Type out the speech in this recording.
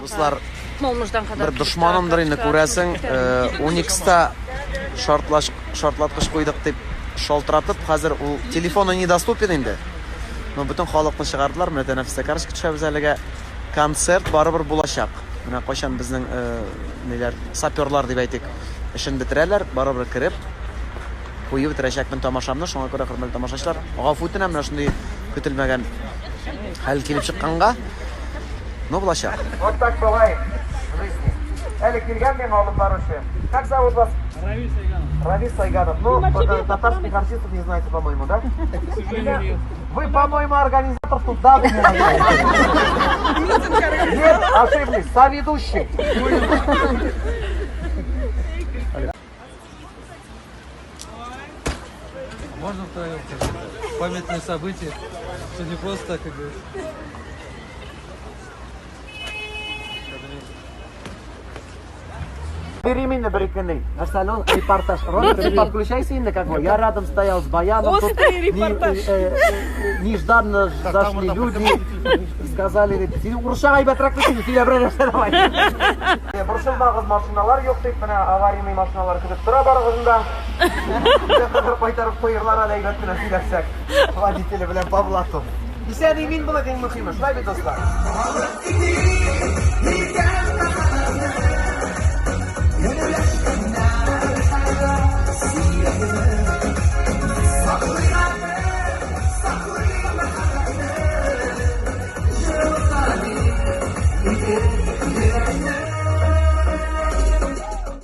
Дуслар, Молмуждан кадар. бер дошманымдыр инде күрәсең, 12-та шартлаткыч куйдык дип шалтыратып, хәзер ул телефоны недоступен инде. Но бөтен халыкны чыгардылар, менә тәнәфестә караш көтәбез әлегә концерт барыбер булачак. Менә кайчан безнең ниләр саперлар дип әйтик, эшен бетерәләр, барыбер кирип куеп бетерәчәкмен тамашамны, шуңа күрә хөрмәтле тамашачылар, гафу үтенәм менә шундый көтелмәгән хәл килеп чыкканга. Ну булачак. Вот так бывает в жизни. Элик килгән мен алып баручы. Как зовут вас? Равиль Сайганов. Равиль Сайганов. Ну, татарских артистов не знаете, по-моему, да? Вы, по-моему, организатор туда. Нет, ошиблись. Соведущий. Можно втроем? Памятное событие, что не просто так, как говорится. Бери меня, Бриканы. Арсенал, репортаж. Ролик, ты подключайся иногда, как бы. Я рядом стоял с баяном. Тут нежданно зашли люди. Сказали, ты уршай батракты, ты обращаешься, давай. Бұршылмағыз машиналар жоқ дейіп, мына аварийный машиналар күдіп тұра барғызында. Қыдыр қайтарып қойырлар әлейбет мына сөйләсәк. Водителі білен Павлатов. И сәді мен бұл ең мұхимы. Шылай бет достар.